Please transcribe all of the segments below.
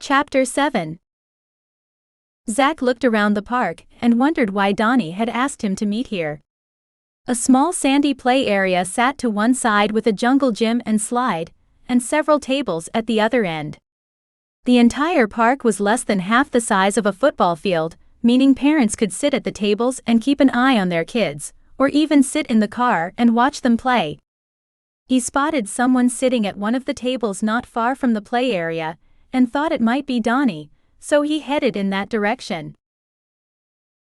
Chapter 7. Zach looked around the park and wondered why Dani had asked him to meet here. A small sandy play area sat to one side with a jungle gym and slide, and several tables at the other end. The entire park was less than half the size of a football field, meaning parents could sit at the tables and keep an eye on their kids, or even sit in the car and watch them play. He spotted someone sitting at one of the tables not far from the play area, and thought it might be Dani, so he headed in that direction.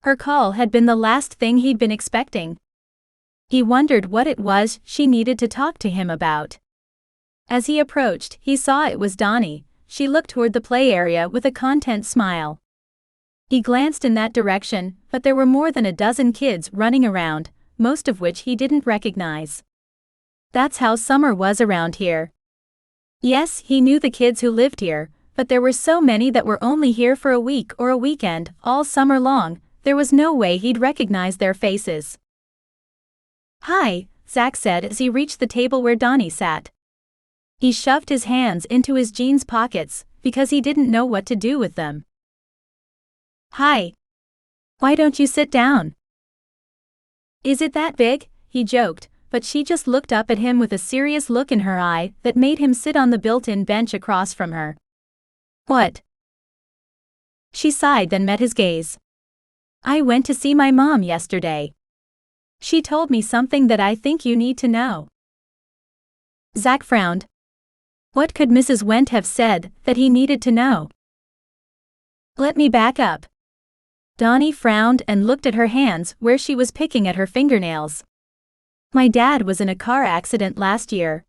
Her call had been the last thing he'd been expecting. He wondered what it was she needed to talk to him about. As he approached, he saw it was Dani. She looked toward the play area with a content smile. He glanced in that direction, but there were more than a dozen kids running around, most of which he didn't recognize. That's how summer was around here. Yes, he knew the kids who lived here, but there were so many that were only here for a week or a weekend, all summer long, there was no way he'd recognize their faces. "Hi," Zach said as he reached the table where Dani sat. He shoved his hands into his jeans pockets, because he didn't know what to do with them. "Hi. Why don't you sit down?" "Is it that big?" he joked, but she just looked up at him with a serious look in her eye that made him sit on the built-in bench across from her. "What?" She sighed, then met his gaze. "I went to see my mom yesterday. She told me something that I think you need to know." Zach frowned. What could Mrs. Went have said that he needed to know? "Let me back up." Dani frowned and looked at her hands where she was picking at her fingernails. "My dad was in a car accident last year."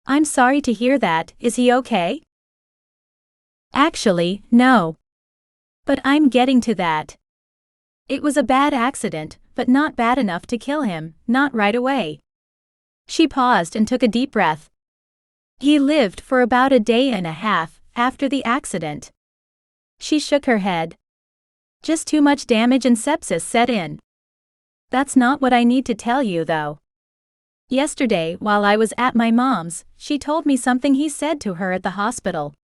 "I'm sorry to hear that. Is he okay?" "Actually, no. But I'm getting to that. It was a bad accident, but not bad enough to kill him, not right away." She paused and took a deep breath. "He lived for about a day and a half after the accident." She shook her head. "Just too much damage and sepsis set in." "That's not what I need to tell you though. Yesterday while I was at my mom's, she told me something he said to her at the hospital.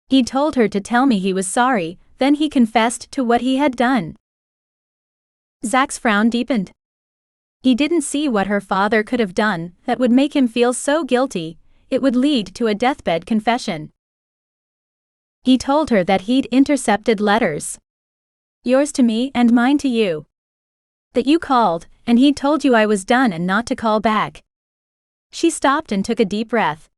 He told her to tell me he was sorry, then he confessed to what he had done." Zach's frown deepened. He didn't see what her father could have done that would make him feel so guilty it would lead to a deathbed confession. He told her that he'd intercepted letters. "Yours to me and mine to you. That you called, and he'd told you I was done and not to call back." She stopped and took a deep breath.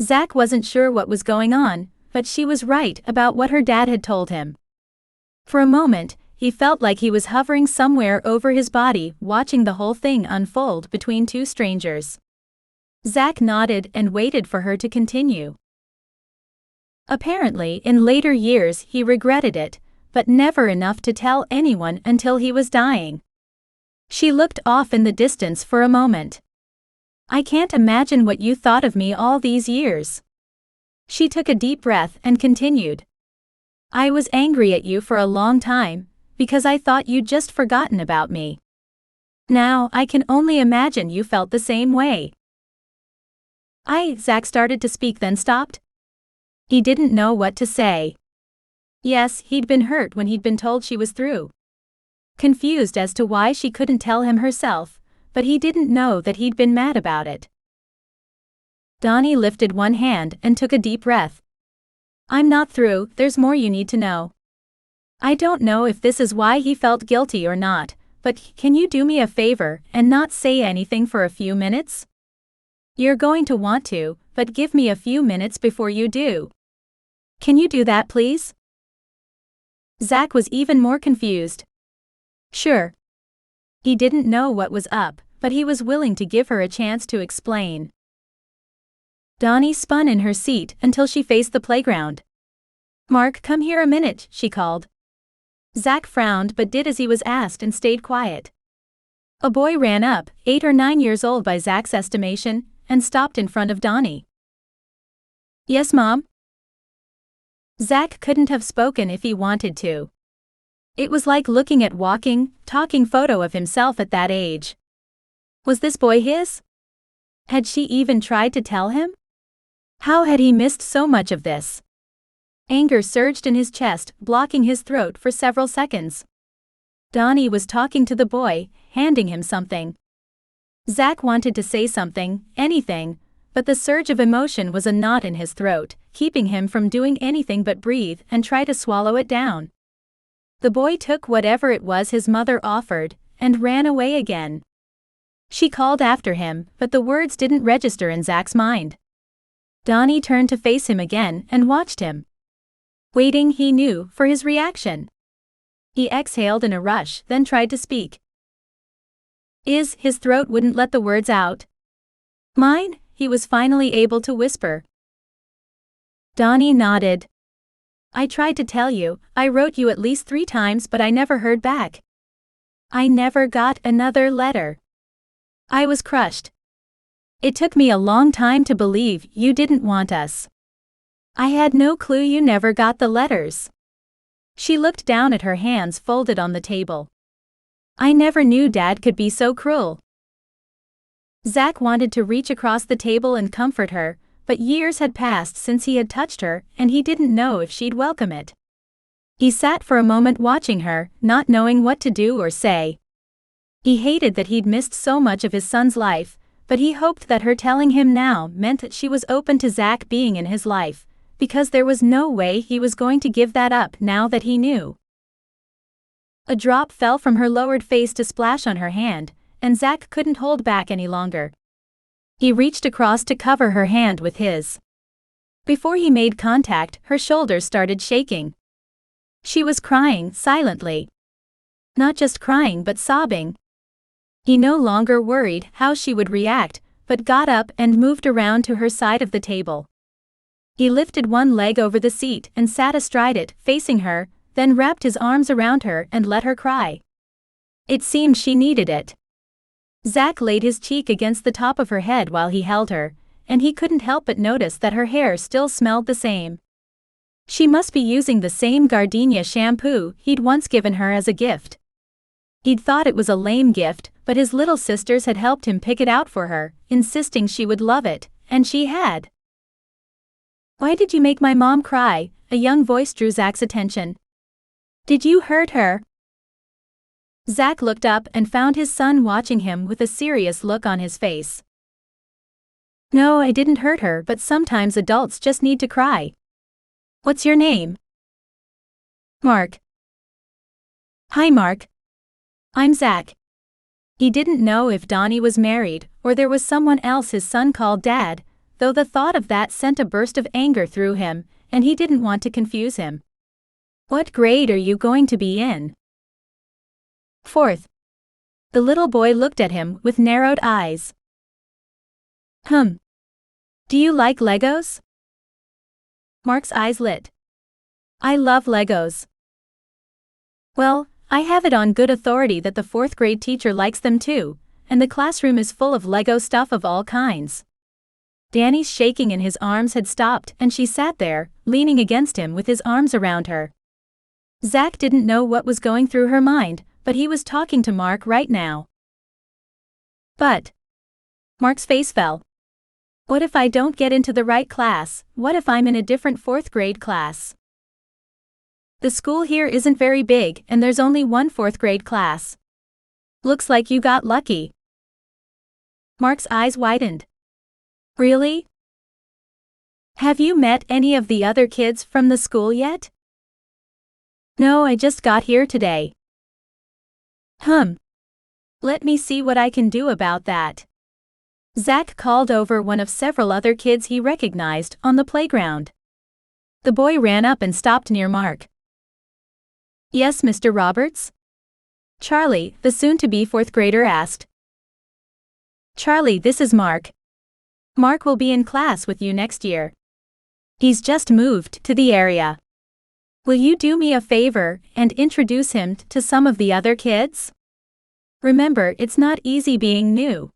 Zach wasn't sure what was going on, but she was right about what her dad had told him. For a moment, he felt like he was hovering somewhere over his body, watching the whole thing unfold between two strangers. Zach nodded and waited for her to continue. Apparently, in later years he regretted it, but never enough to tell anyone until he was dying. She looked off in the distance for a moment. "I can't imagine what you thought of me all these years." She took a deep breath and continued. "I was angry at you for a long time, because I thought you'd just forgotten about me. Now I can only imagine you felt the same way." Zach started to speak then stopped. He didn't know what to say. Yes, he'd been hurt when he'd been told she was through. Confused as to why she couldn't tell him herself, but he didn't know that he'd been mad about it. Dani lifted one hand and took a deep breath. "I'm not through, there's more you need to know. I don't know if this is why he felt guilty or not, but can you do me a favor and not say anything for a few minutes? You're going to want to, but give me a few minutes before you do. Can you do that please?" Zach was even more confused. "Sure." He didn't know what was up, but he was willing to give her a chance to explain. Dani spun in her seat until she faced the playground. "Mark, come here a minute," she called. Zach frowned but did as he was asked and stayed quiet. A boy ran up, 8 or 9 years old by Zach's estimation, and stopped in front of Dani. "Yes, Mom?" Zach couldn't have spoken if he wanted to. It was like looking at walking, talking photo of himself at that age. Was this boy his? Had she even tried to tell him? How had he missed so much of this? Anger surged in his chest, blocking his throat for several seconds. Dani was talking to the boy, handing him something. Zach wanted to say something, anything, but the surge of emotion was a knot in his throat, keeping him from doing anything but breathe and try to swallow it down. The boy took whatever it was his mother offered, and ran away again. She called after him, but the words didn't register in Zach's mind. Dani turned to face him again and watched him. Waiting, he knew, for his reaction. He exhaled in a rush, then tried to speak. His throat wouldn't let the words out. Mine, he was finally able to whisper. Dani nodded. I tried to tell you, I wrote you at least 3 times but I never heard back. I never got another letter. I was crushed. It took me a long time to believe you didn't want us. I had no clue you never got the letters. She looked down at her hands folded on the table. I never knew Dad could be so cruel. Zach wanted to reach across the table and comfort her, but years had passed since he had touched her, and he didn't know if she'd welcome it. He sat for a moment watching her, not knowing what to do or say. He hated that he'd missed so much of his son's life, but he hoped that her telling him now meant that she was open to Zach being in his life, because there was no way he was going to give that up now that he knew. A drop fell from her lowered face to splash on her hand, and Zach couldn't hold back any longer. He reached across to cover her hand with his. Before he made contact, her shoulders started shaking. She was crying, silently. Not just crying but sobbing. He no longer worried how she would react, but got up and moved around to her side of the table. He lifted one leg over the seat and sat astride it, facing her, then wrapped his arms around her and let her cry. It seemed she needed it. Zach laid his cheek against the top of her head while he held her, and he couldn't help but notice that her hair still smelled the same. She must be using the same gardenia shampoo he'd once given her as a gift. He'd thought it was a lame gift, but his little sisters had helped him pick it out for her, insisting she would love it, and she had. Why did you make my mom cry? A young voice drew Zach's attention. Did you hurt her? Zach looked up and found his son watching him with a serious look on his face. No, I didn't hurt her, but sometimes adults just need to cry. What's your name? Mark. Hi, Mark. I'm Zach. He didn't know if Dani was married or there was someone else his son called Dad, though the thought of that sent a burst of anger through him, and he didn't want to confuse him. What grade are you going to be in? 4th. The little boy looked at him with narrowed eyes. Do you like Legos? Mark's eyes lit. I love Legos. Well, I have it on good authority that the 4th grade teacher likes them too, and the classroom is full of Lego stuff of all kinds. Dani's shaking in his arms had stopped and she sat there, leaning against him with his arms around her. Zach didn't know what was going through her mind, but he was talking to Mark right now. But Mark's face fell. What if I don't get into the right class? What if I'm in a different 4th grade class? The school here isn't very big and there's only one 4th grade class. Looks like you got lucky. Mark's eyes widened. Really? Have you met any of the other kids from the school yet? No, I just got here today. Let me see what I can do about that. Zach called over one of several other kids he recognized on the playground. The boy ran up and stopped near Mark. Yes, Mr. Roberts? Charlie, the soon-to-be 4th grader, asked. Charlie, this is Mark. Mark will be in class with you next year. He's just moved to the area. Will you do me a favor and introduce him to some of the other kids? Remember, it's not easy being new.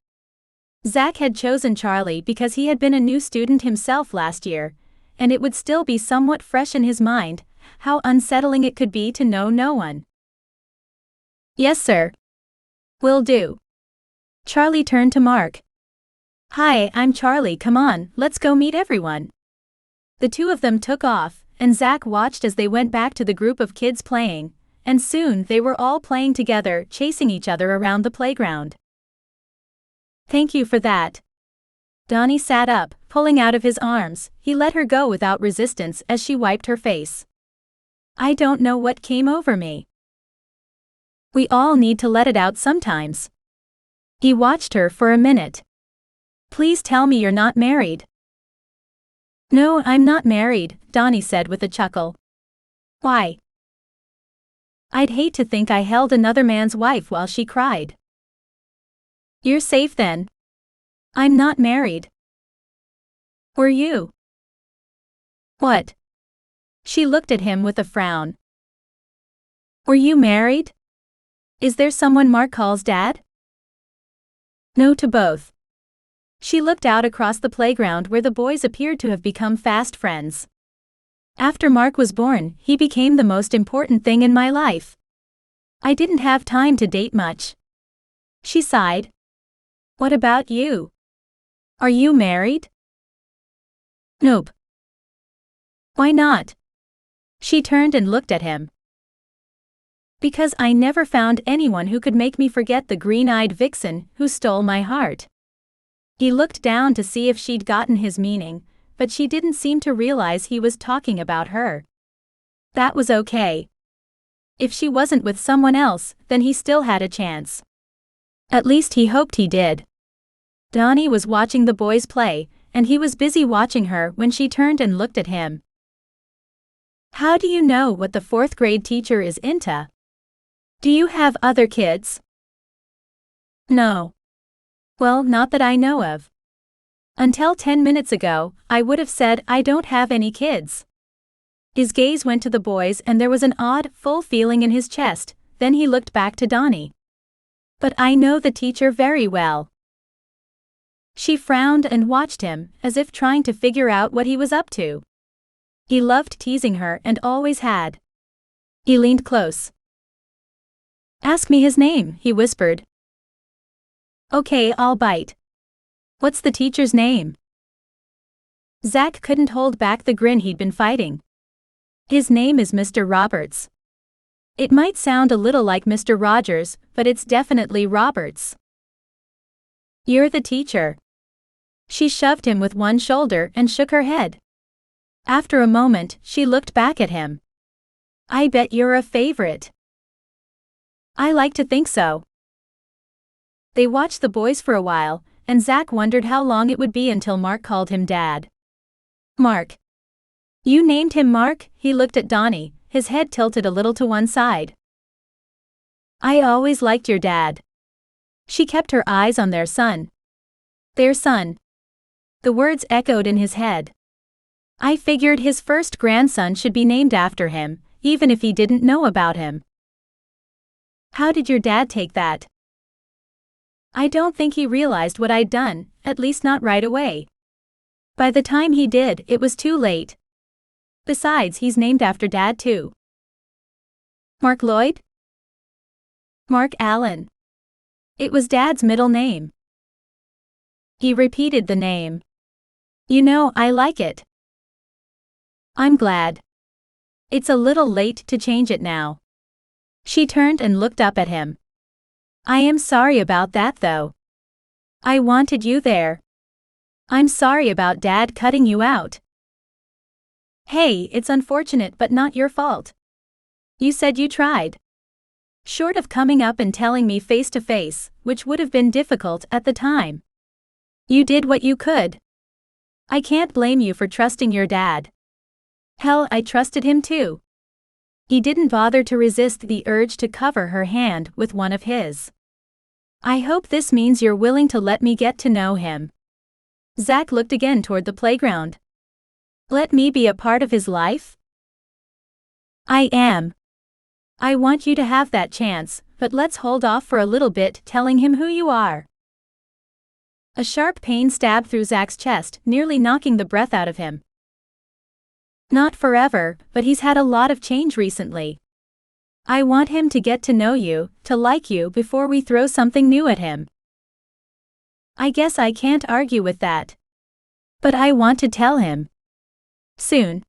Zach had chosen Charlie because he had been a new student himself last year, and it would still be somewhat fresh in his mind how unsettling it could be to know no one. Yes, sir. Will do. Charlie turned to Mark. Hi, I'm Charlie, come on, let's go meet everyone. The two of them took off, and Zach watched as they went back to the group of kids playing, and soon they were all playing together, chasing each other around the playground. Thank you for that. Dani sat up, pulling out of his arms. He let her go without resistance as she wiped her face. I don't know what came over me. We all need to let it out sometimes. He watched her for a minute. Please tell me you're not married. No, I'm not married, Dani said with a chuckle. Why? I'd hate to think I held another man's wife while she cried. You're safe then. I'm not married. Were you? What? She looked at him with a frown. Were you married? Is there someone Mark calls dad? No to both. She looked out across the playground where the boys appeared to have become fast friends. After Mark was born, he became the most important thing in my life. I didn't have time to date much. She sighed. What about you? Are you married? Nope. Why not? She turned and looked at him. Because I never found anyone who could make me forget the green-eyed vixen who stole my heart. He looked down to see if she'd gotten his meaning, but she didn't seem to realize he was talking about her. That was okay. If she wasn't with someone else, then he still had a chance. At least he hoped he did. Dani was watching the boys play, and he was busy watching her when she turned and looked at him. How do you know what the fourth grade teacher is into? Do you have other kids? No. Well, not that I know of. Until 10 minutes ago, I would have said I don't have any kids. His gaze went to the boys and there was an odd, full feeling in his chest, then he looked back to Dani. But I know the teacher very well. She frowned and watched him, as if trying to figure out what he was up to. He loved teasing her and always had. He leaned close. Ask me his name, he whispered. Okay, I'll bite. What's the teacher's name? Zach couldn't hold back the grin he'd been fighting. His name is Mr. Roberts. It might sound a little like Mr. Rogers, but it's definitely Roberts. You're the teacher. She shoved him with one shoulder and shook her head. After a moment, she looked back at him. I bet you're a favorite. I like to think so. They watched the boys for a while, and Zach wondered how long it would be until Mark called him Dad. Mark. You named him Mark? He looked at Dani, his head tilted a little to one side. I always liked your dad. She kept her eyes on their son. Their son. The words echoed in his head. I figured his first grandson should be named after him, even if he didn't know about him. How did your dad take that? I don't think he realized what I'd done, at least not right away. By the time he did, it was too late. Besides, he's named after Dad too. Mark Lloyd? Mark Allen. It was Dad's middle name. He repeated the name. You know, I like it. I'm glad. It's a little late to change it now. She turned and looked up at him. I am sorry about that though. I wanted you there. I'm sorry about Dad cutting you out. Hey, it's unfortunate but not your fault. You said you tried. Short of coming up and telling me face to face, which would have been difficult at the time. You did what you could. I can't blame you for trusting your dad. Hell, I trusted him too. He didn't bother to resist the urge to cover her hand with one of his. I hope this means you're willing to let me get to know him. Zach looked again toward the playground. Let me be a part of his life? I am. I want you to have that chance, but let's hold off for a little bit telling him who you are. A sharp pain stabbed through Zach's chest, nearly knocking the breath out of him. Not forever, but he's had a lot of change recently. I want him to get to know you, to like you before we throw something new at him. I guess I can't argue with that. But I want to tell him. Soon,